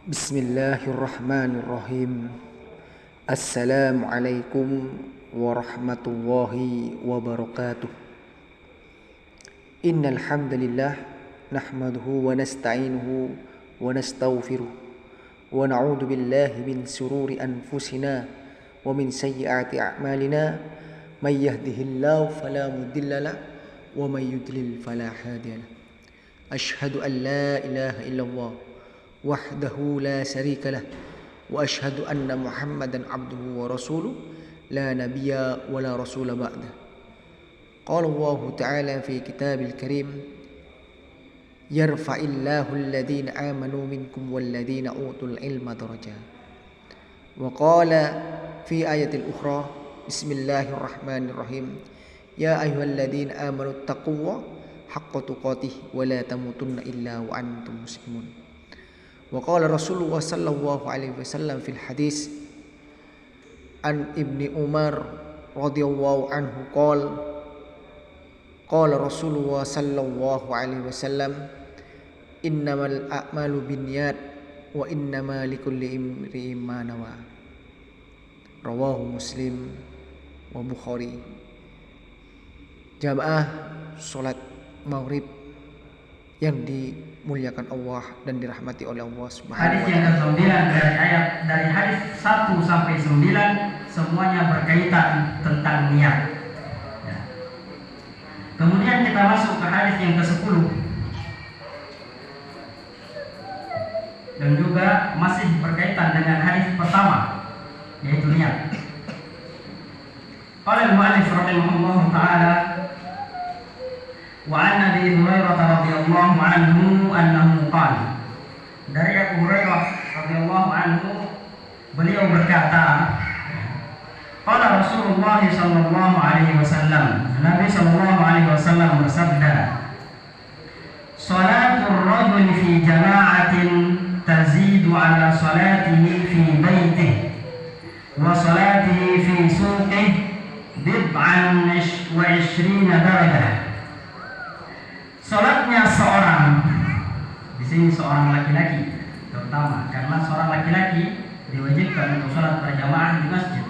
Bismillahirrahmanirrahim. Assalamualaikum warahmatullahi wabarakatuh. Innal hamdalillah nahmaduhu wa nasta'inuhu wa nastaghfiruh wa na'udzu billahi min shururi anfusina wa min sayyiati a'malina. May yahdihillahu fala mudilla lahu wa may yudlil fala hadiya lahu. Asyhadu an la ilaha illallah wahdahu la syarika lah wa asyhadu anna Muhammadan abduhu wa rasuluh la nabiyya wa la rasula ba'da. Qala Allah ta'ala fi kitabil karim yarfa'illahu alladhina amanu minkum walladhina utul ilma darajat. Wa qala fi ayatil ukhra bismillahirrahmanirrahim ya ayyuhalladzina amanu taqullaha haqqa tuqatih wa la tamutunna illa wa antum muslimun. Wa qala Rasulullah sallallahu alaihi wasallam fil hadis an Ibni Umar radhiyallahu anhu qala Rasulullah sallallahu alaihi wasallam innamal a'malu binniyat wa innama likulli imri'in ma nawa. Rawahu Muslim wa Bukhari. Jamaah salat maghrib yang dimuliakan Allah dan dirahmati oleh Allah Subhanahu wa Hadis yang ke-9 dari hadis 1 sampai 9 semuanya berkaitan tentang niat. Ya. Kemudian kita masuk ke hadis yang ke-10 dan juga masih berkaitan dengan hadis pertama, yaitu niat. Qala al-mu'allif rahimahullahu ta'ala wa an Abi Hurairah radhiyallahu anhu annahu qala, dari Abu Hurairah radhiyallahu anhu beliau berkata, qala Rasulullah sallallahu alaihi wasallam, Nabi sallallahu alaihi wasallam bersabda, salatul rajul fi jama'atin tazidu ala salatihi fi baitihi wa salatihi fi suqihi bid'an wa 20 darajah. Salatnya seorang, di sini seorang laki-laki terutama, karena seorang laki-laki diwajibkan untuk salat berjamaah di masjid.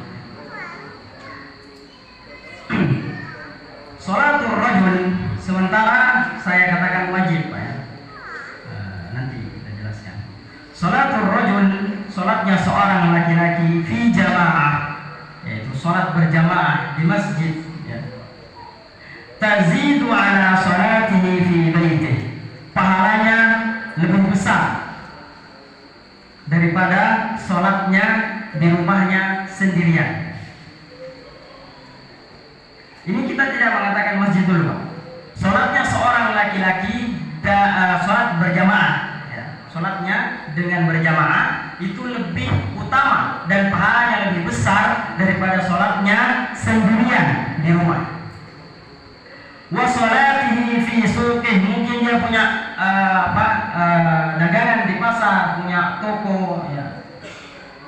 Salatul rajul, sementara saya katakan wajib, Pak ya. Nanti kita jelaskan. Salatul rajul, salatnya seorang laki-laki fi jamaah, yaitu salat berjamaah di masjid. Tazidu ala salatihi fi baitihi, pahalanya lebih besar daripada salatnya di rumahnya sendirian. Ini kita tidak mengatakan masjid dulu, Pak. Salatnya seorang laki-laki salat berjamaah, ya. Salatnya dengan berjamaah itu lebih utama dan pahalanya lebih besar daripada salatnya sendirian di rumah. Wa salatihi fi suqih, mungkin dia punya dagangan di pasar, punya toko ya.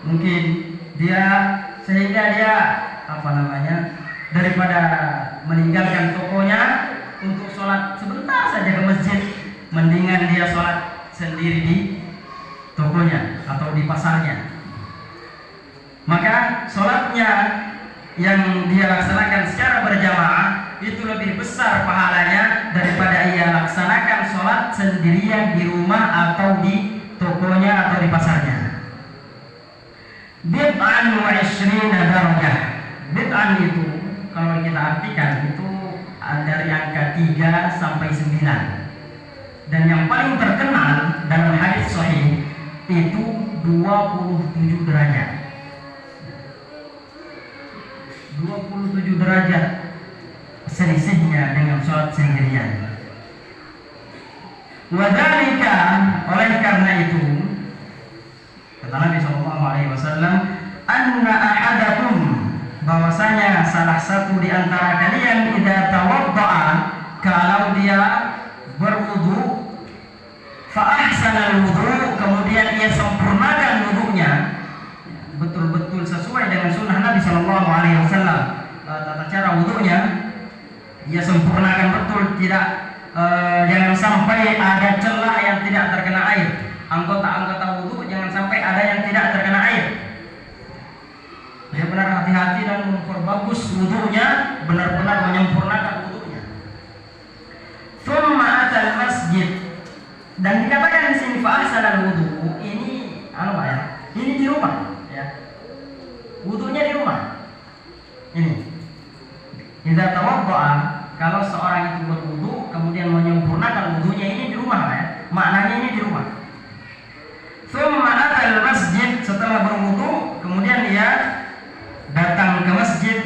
Mungkin dia sehingga dia daripada meninggalkan tokonya untuk sholat sebentar saja ke masjid, mendingan dia sholat sendiri di tokonya atau di pasarnya. Maka sholatnya yang dia laksanakan secara berjamaah itu lebih besar pahalanya daripada ia laksanakan sholat sendirian di rumah atau di tokonya atau di pasarnya. Bid'an wa 20 darajah. Bid'an itu kalau kita artikan itu dari angka 3 sampai 9. Dan yang paling terkenal dalam hadis sahih itu 27 derajat. 27 derajat selisihnya dengan sholat sendirian. Wadhalika, oleh karena itu kata Nabi SAW, anna ahadakum, bahwasanya salah satu di antara kalian idza tawadda'a, kalau dia berwudu, fa ahsana al-wudu, kemudian ia sempurnakan wudunya betul-betul sesuai dengan sunnah Nabi SAW, tata cara wudunya ia sempurnakan betul, tidak jangan sampai ada celah yang tidak terkena air. Anggota-anggota wudu jangan sampai memperbagus wudunya, benar-benar menyempurnakan wudunya. Tsumma atal masjid, dan dikatakan di sini fa ahsanal wudu, ini apa ya? Ini di rumah, ya. Wudunya di rumah. Ini. Idza tawaddaa, kalau seorang itu berwudu kemudian menyempurnakan wudunya, ini di rumah, ya. Maknanya ini di rumah. Tsumma atal masjid, setelah berwudu kemudian dia datang ke masjid.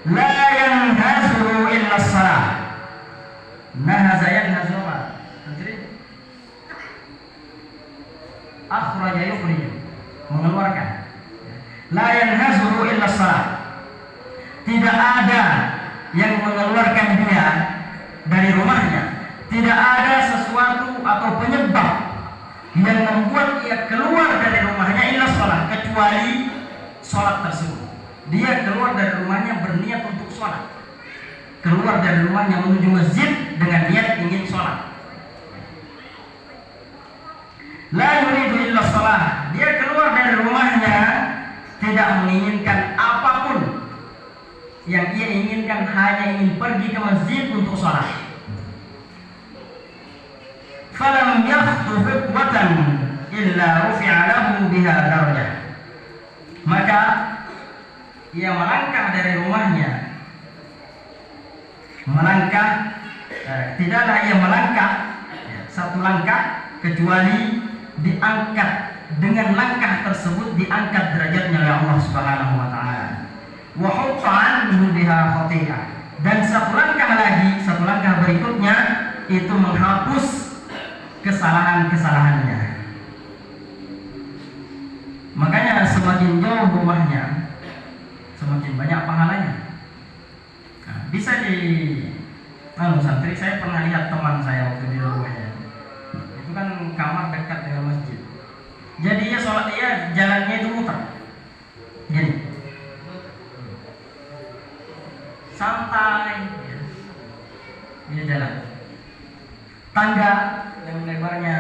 La yanhazu illa shalah. Nahaza yanhazu apa? Akhraja yukhrij, mengeluarkan. La yanhazu illa shalah. Tidak ada yang mengeluarkan dia dari rumahnya. Tidak ada sesuatu atau penyebab yang membuat ia keluar dari rumahnya illa shalah, kecuali sholat tersebut. Dia keluar dari rumahnya berniat untuk sholat. Keluar dari rumahnya menuju masjid dengan niat ingin sholat. La yuridu illa shalah. Dia keluar dari rumahnya tidak menginginkan apapun. Yang ia inginkan hanya ingin pergi ke masjid untuk sholat. Falam yakhtu khutwatan illa rufi'a lahu biha darajah. Maka ia melangkah dari rumahnya. Tidaklah ia melangkah satu langkah kecuali diangkat, dengan langkah tersebut diangkat derajatnya oleh Allah Subhanahu wa taala. Wa hutta anhu biha khati'ah, dan satu langkah berikutnya itu menghapus kesalahan-kesalahannya. Makanya semakin jauh rumahnya, semakin banyak pahalanya. Nah, bisa di santri, saya pernah lihat teman saya waktu di rumahnya. Itu kan kamar dekat dengan masjid. Jadi ya sholat dia jalannya itu muter. Gini. Santai. Dia jalan. Tangga yang lebarnya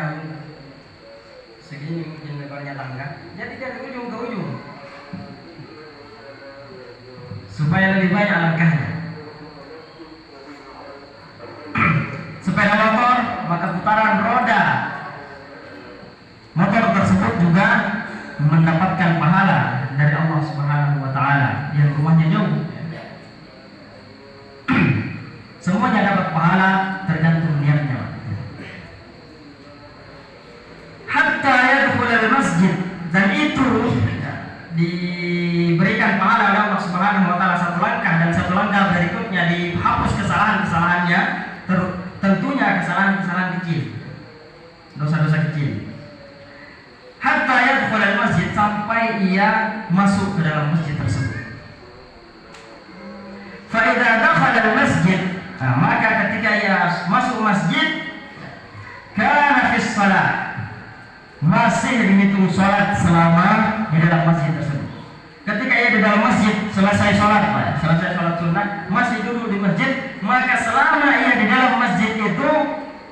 segini, mungkin lebarnya tangga. Jadi dari ujung ke ujung. Supaya lebih banyak langkahnya. Sepeda motor, maka putaran roda motor tersebut juga mendapatkan pahala dari Allah Subhanahu wa taala yang rumahnya jauh. Semuanya dapat pahala tergantung niatnya. Hatta yadkhul al-masjid, dan itu diberikan pahala oleh Allah Subhanahu wa taala satu langkah, dan satu langkah berikutnya dihapus kesalahan-kesalahannya, tentunya kesalahan-kesalahan kecil, dosa-dosa kecil. Hatta yadkhul al-masjid, sampai ia masuk ke dalam masjid tersebut. Fa idza dakhala al-masjid, maka ketika ia masuk masjid, kana fi shalah, masih dihitung sholat selama di dalam masjid tersebut. Ketika ia di dalam masjid selesai sholat sunnah, masih duduk di masjid, maka selama ia di dalam masjid itu,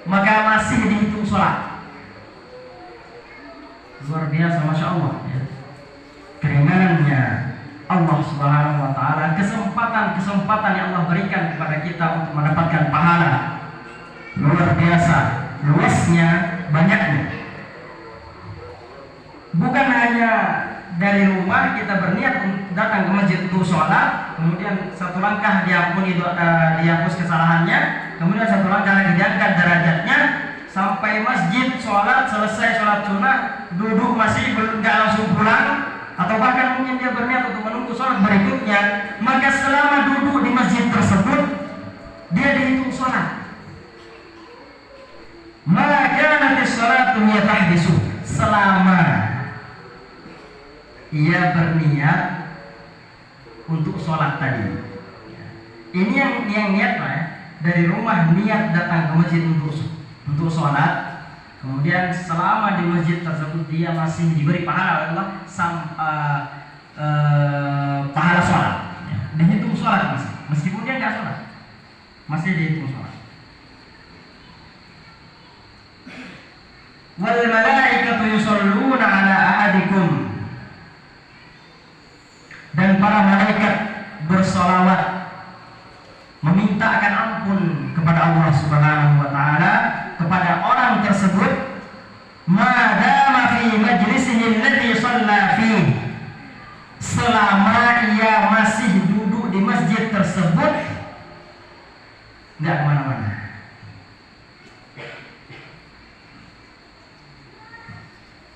maka masih dihitung sholat. Luar biasa, masya Allah, ya. Keringanannya Allah Subhanahu wa taala, kesempatan yang Allah berikan kepada kita untuk mendapatkan pahala, luar biasa luasnya, banyaknya. Bukan hanya dari rumah kita berniat datang ke masjid untuk sholat, kemudian satu langkah dihapus kesalahannya, kemudian satu langkah lagi diangkat derajatnya, sampai masjid sholat, selesai sholat sunnah, duduk masih nggak langsung pulang, atau bahkan mungkin dia berniat untuk menunggu sholat berikutnya, maka selama duduk di masjid tersebut dia dihitung sholat. Maka nanti sholat dunia tahdisu, selama ia berniat untuk sholat tadi. Ini yang niat lah ya. Dari rumah niat datang ke masjid untuk sholat, kemudian selama di masjid tersebut dia masih diberi pahala oleh Allah pahala sholat. Dihitung sholat meskipun dia nggak sholat, masih dihitung sholat. Wal malaikatu yusholluna ala ahadikum, dan para malaikat bersolawat, memintakan ampun kepada Allah Subhanahu wa taala kepada orang tersebut, madama fi majlisihi alladhi shalla fihi, selama ia masih duduk di masjid tersebut, enggak kemana-mana.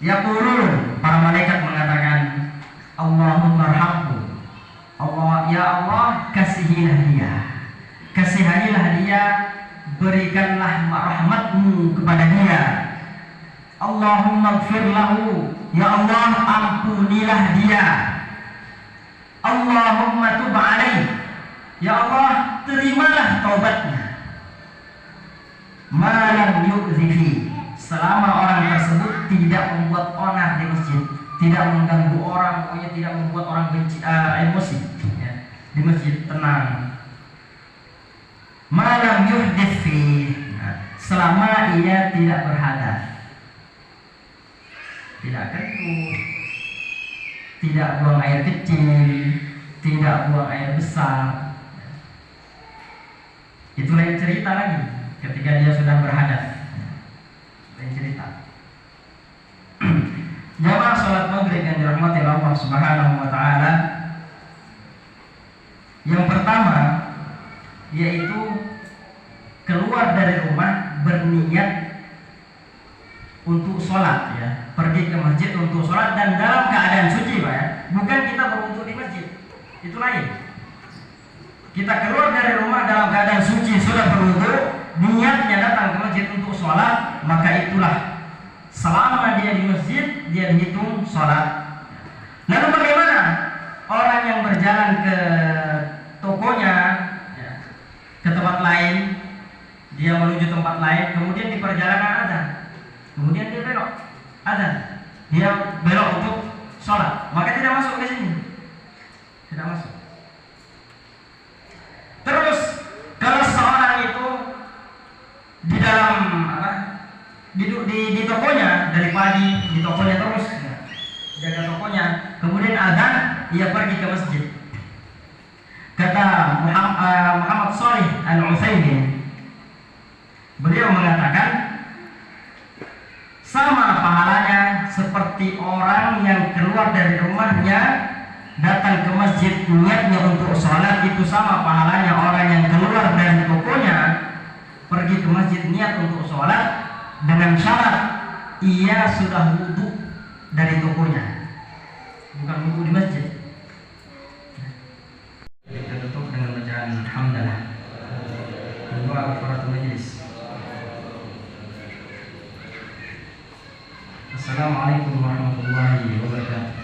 Yaqulun, para malaikat mengatakan, Allahumma arhamhu, Allah, ya Allah, kasihilah dia, kasihanilah dia, berikanlah rahmatmu kepada dia. Allahumma ighfir lahu, ya Allah, ampunilah dia. Allahumma tub alaih, ya Allah, terimalah taubatnya. Malam yu'zifi, selama orang tersebut tidak membuat onar di masjid, tidak mengganggu orang, pokoknya tidak membuat orang benci, emosi ya. Di masjid tenang. Malam yuhditfi, selama ia tidak berhadas, tidak kentut, tidak buang air kecil, tidak buang air besar. Itu lain cerita lagi ketika dia sudah berhadas. Lain cerita. Jamaah salat maghrib yang dirahmati Allah Subhanahu wa taala, yang pertama yaitu keluar dari rumah berniat untuk sholat ya, pergi ke masjid untuk sholat dan dalam keadaan suci Pak ya, bukan kita berwudu di masjid, itu lain. Kita keluar dari rumah dalam keadaan suci, sudah berwudu, niatnya datang ke masjid untuk sholat, maka itulah selama dia di masjid dia dihitung sholat. Lalu bagaimana orang yang berjalan ke tokonya ya, ke tempat lain, dia menuju tempat lain, kemudian di perjalanan ada, kemudian dia belok, ada, dia belok untuk sholat, maka tidak masuk ke sini, tidak masuk. Terus kalau seorang itu di dalam di tokonya dari pagi, di tokonya terus ya, jaga tokonya, kemudian azan, ia pergi ke masjid. Kata Muhammad Shalih Al-Utsaimin, beliau mengatakan sama pahalanya seperti orang yang keluar dari rumahnya datang ke masjid niatnya untuk sholat, itu sama pahalanya orang yang keluar dari tokonya pergi ke masjid niat untuk sholat dengan syarat ia sudah wudu dari tokonya, bukan wudu di masjid. Kita tutup dengan bacaan hamdalah. Doa kafaratul majlis. Assalamualaikum warahmatullahi wabarakatuh.